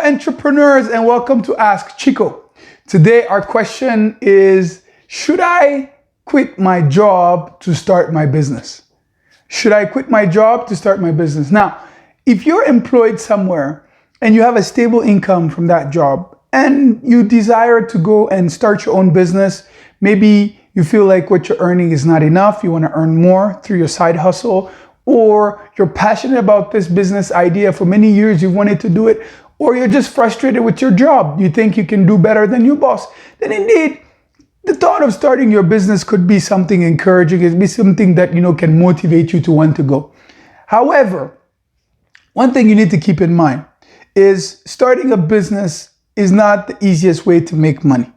entrepreneurs, and welcome to Ask Chico. Today our question is, should I quit my job to start my business? Should I quit my job to start my business? Now, if you're employed somewhere and you have a stable income from that job and you desire to go and start your own business, maybe you feel like what you're earning is not enough, you want to earn more through your side hustle, or you're passionate about this business idea for many years, you've wanted to do it, or you're just frustrated with your job, you think you can do better than your boss, then indeed, the thought of starting your business could be something encouraging. It could be something that, can motivate you to want to go. However, one thing you need to keep in mind is starting a business is not the easiest way to make money.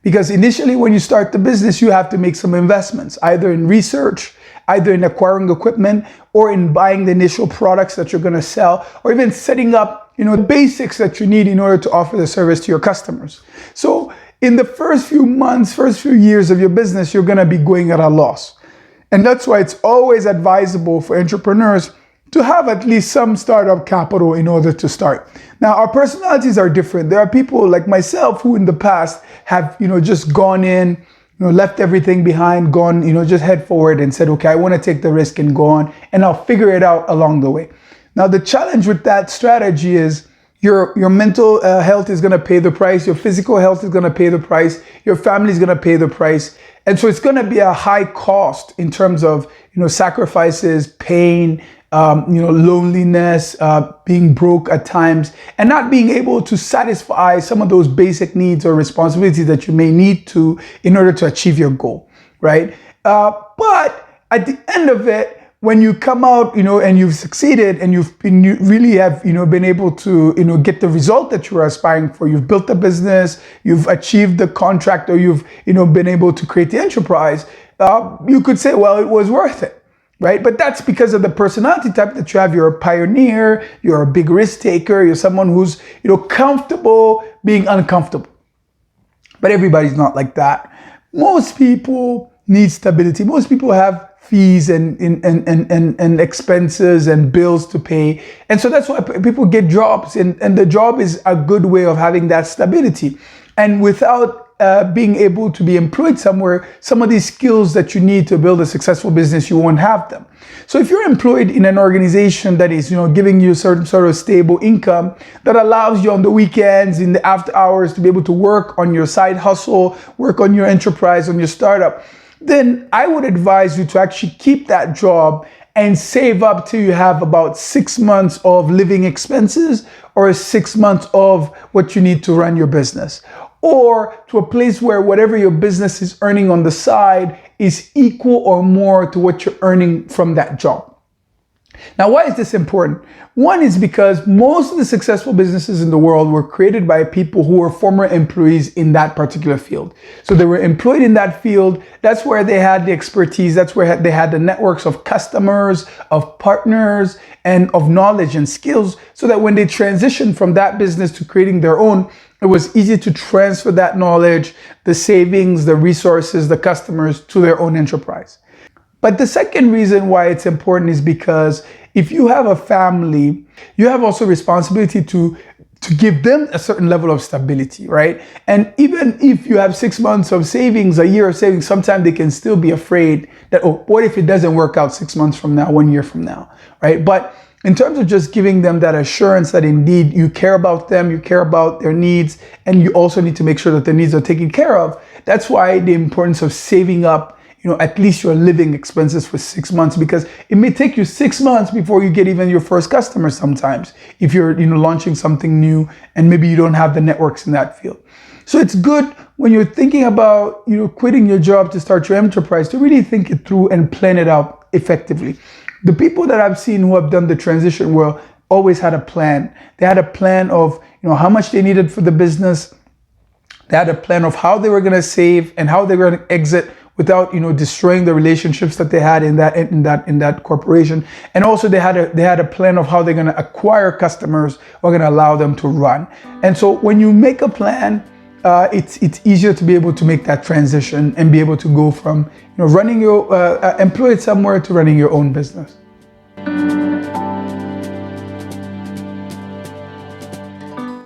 Because initially when you start the business, you have to make some investments, either in research, either in acquiring equipment, or in buying the initial products that you're going to sell, or even setting up, the basics that you need in order to offer the service to your customers. So in the first few months, first few years of your business, you're going to be going at a loss. And that's why it's always advisable for entrepreneurs to have at least some startup capital in order to start. Now, our personalities are different. There are people like myself who in the past have, just gone in, left everything behind, gone, just head forward and said, okay, I want to take the risk and go on, and I'll figure it out along the way. Now, the challenge with that strategy is your mental health is going to pay the price. Your physical health is going to pay the price. Your family is going to pay the price. And so it's going to be a high cost in terms of, sacrifices, pain, loneliness, being broke at times, and not being able to satisfy some of those basic needs or responsibilities that you may need to in order to achieve your goal, right? But at the end of it, when you come out, and you've succeeded and you really have, been able to, get the result that you were aspiring for, you've built a business, you've achieved the contract, or you've, been able to create the enterprise, you could say, well, it was worth it, right? But that's because of the personality type that you have. You're a pioneer, you're a big risk taker, you're someone who's, comfortable being uncomfortable. But everybody's not like that. Most people need stability. Most people have fees and expenses and bills to pay. And so that's why people get jobs, and the job is a good way of having that stability. And without being able to be employed somewhere, some of these skills that you need to build a successful business, you won't have them. So if you're employed in an organization that is, giving you a certain sort of stable income that allows you on the weekends, in the after hours, to be able to work on your side hustle, work on your enterprise, on your startup, then I would advise you to actually keep that job and save up till you have about 6 months of living expenses, or 6 months of what you need to run your business, or to a place where whatever your business is earning on the side is equal or more to what you're earning from that job. Now, why is this important? One is because most of the successful businesses in the world were created by people who were former employees in that particular field. So they were employed in that field. That's where they had the expertise. That's where they had the networks of customers, of partners, and of knowledge and skills, so that when they transitioned from that business to creating their own, it was easy to transfer that knowledge, the savings, the resources, the customers to their own enterprise. But the second reason why it's important is because if you have a family, you have also responsibility to give them a certain level of stability, right? And even if you have 6 months of savings, a year of savings, sometimes they can still be afraid that, oh, what if it doesn't work out 6 months from now, 1 year from now, right? But in terms of just giving them that assurance that indeed you care about them, you care about their needs, and you also need to make sure that their needs are taken care of, that's why the importance of saving up at least your living expenses for 6 months, because it may take you 6 months before you get even your first customer sometimes, if you're, launching something new and maybe you don't have the networks in that field. So it's good when you're thinking about, quitting your job to start your enterprise, to really think it through and plan it out effectively. The people that I've seen who have done the transition well always had a plan. They had a plan of, how much they needed for the business. They had a plan of how they were going to save and how they were going to exit without destroying the relationships that they had in that corporation. And also they had a plan of how they're going to acquire customers who are going to allow them to run. And so when you make a plan, it's easier to be able to make that transition and be able to go from running your employed somewhere to running your own business.